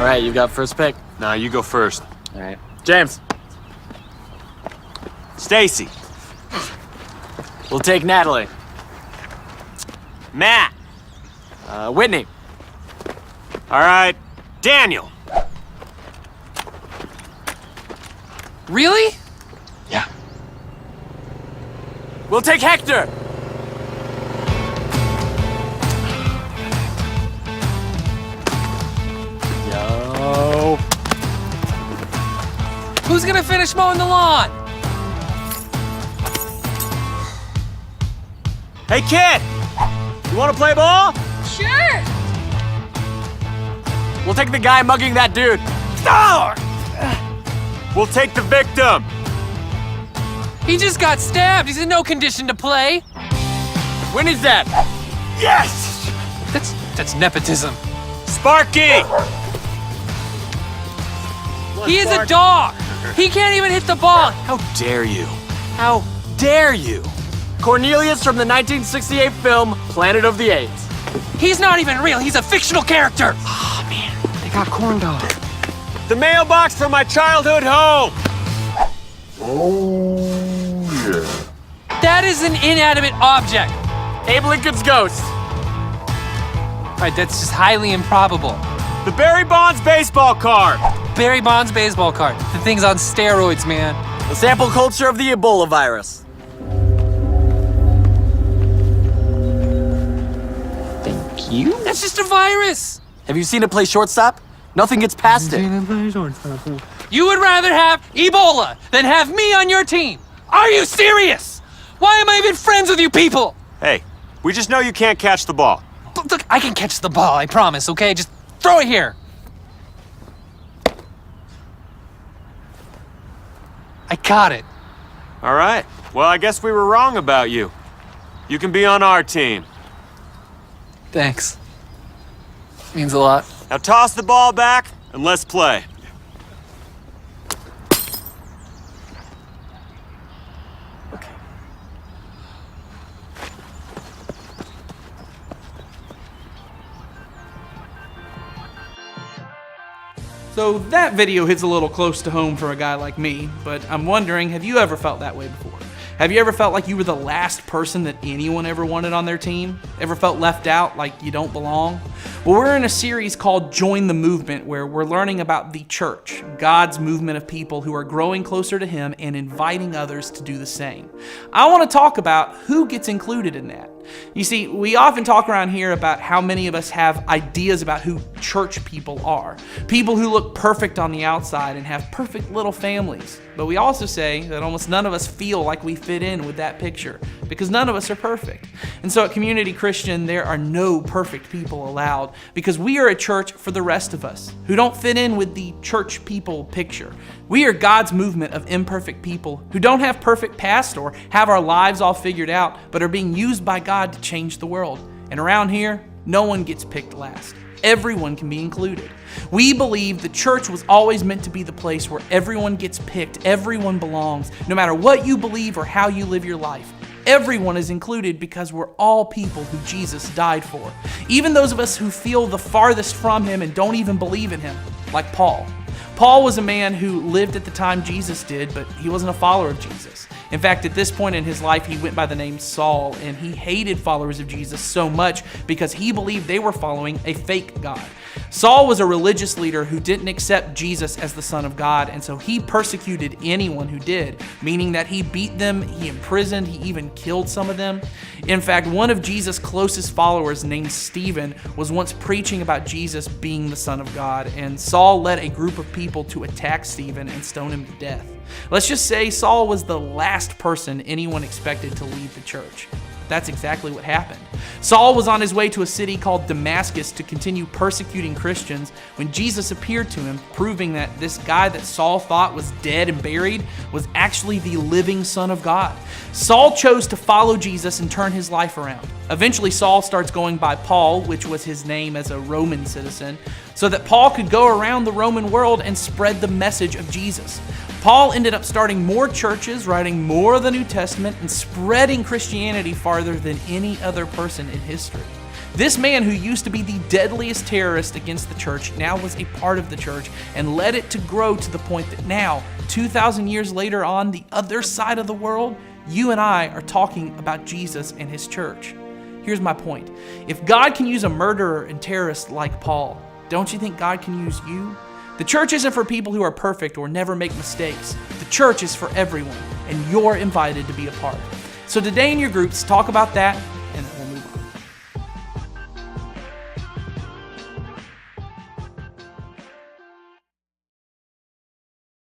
right, you got first pick. Nah, you go first. All right. James. Stacy. We'll take Natalie. Matt. Whitney. All right, Daniel. Really? Yeah. We'll take Hector. Yo. Who's gonna finish mowing the lawn? Hey, kid. You want to play ball? Sure. We'll take the guy mugging that dude. We'll take the victim. He just got stabbed. He's in no condition to play. Whitney's dead. Yes! That's nepotism. Sparky! He is a dog. He can't even hit the ball. How dare you? How dare you? Cornelius from the 1968 film Planet of the Apes. He's not even real. He's a fictional character. Oh man, they got corn dog. The mailbox from my childhood home. That is an inanimate object. Abe Lincoln's ghost. Right, that's just highly improbable. The Barry Bonds baseball card. Barry Bonds baseball card. The thing's on steroids, man. The sample culture of the Ebola virus. Thank you. That's just a virus. Have you seen it play shortstop? Nothing gets past it. You would rather have Ebola than have me on your team. Are you serious? Why am I even friends with you people? Hey, we just know you can't catch the ball. Look, I can catch the ball, I promise, okay? Just throw it here. I caught it. All right. Well, I guess we were wrong about you. You can be on our team. Thanks. Means a lot. Now toss the ball back and let's play. So that video hits a little close to home for a guy like me, but I'm wondering, have you ever felt that way before? Have you ever felt like you were the last person that anyone ever wanted on their team? Ever felt left out, like you don't belong? Well, we're in a series called Join the Movement, where we're learning about the church, God's movement of people who are growing closer to Him and inviting others to do the same. I want to talk about who gets included in that. You see, we often talk around here about how many of us have ideas about who church people are. People who look perfect on the outside and have perfect little families. But we also say that almost none of us feel like we fit in with that picture because none of us are perfect. And so at Community Christian, there are no perfect people allowed because we are a church for the rest of us who don't fit in with the church people picture. We are God's movement of imperfect people who don't have perfect past or have our lives all figured out, but are being used by God to change the world. And around here, no one gets picked last. Everyone can be included. We believe the church was always meant to be the place where everyone gets picked, everyone belongs, no matter what you believe or how you live your life. Everyone is included because we're all people who Jesus died for. Even those of us who feel the farthest from Him and don't even believe in Him, like Paul. Paul was a man who lived at the time Jesus did, but he wasn't a follower of Jesus. In fact, at this point in his life, he went by the name Saul, and he hated followers of Jesus so much because he believed they were following a fake God. Saul was a religious leader who didn't accept Jesus as the Son of God, and so he persecuted anyone who did, meaning that he beat them, he imprisoned, he even killed some of them. In fact, one of Jesus' closest followers named Stephen was once preaching about Jesus being the Son of God, and Saul led a group of people to attack Stephen and stone him to death. Let's just say Saul was the last person anyone expected to lead the church. That's exactly what happened. Saul was on his way to a city called Damascus to continue persecuting Christians when Jesus appeared to him, proving that this guy that Saul thought was dead and buried was actually the living Son of God. Saul chose to follow Jesus and turn his life around. Eventually, Saul starts going by Paul, which was his name as a Roman citizen, so that Paul could go around the Roman world and spread the message of Jesus. Paul ended up starting more churches, writing more of the New Testament, and spreading Christianity farther than any other person in history. This man who used to be the deadliest terrorist against the church now was a part of the church and led it to grow to the point that now, 2,000 years later on the other side of the world, you and I are talking about Jesus and his church. Here's my point. If God can use a murderer and terrorist like Paul, don't you think God can use you? The church isn't for people who are perfect or never make mistakes. The church is for everyone, and you're invited to be a part. So today in your groups, talk about that,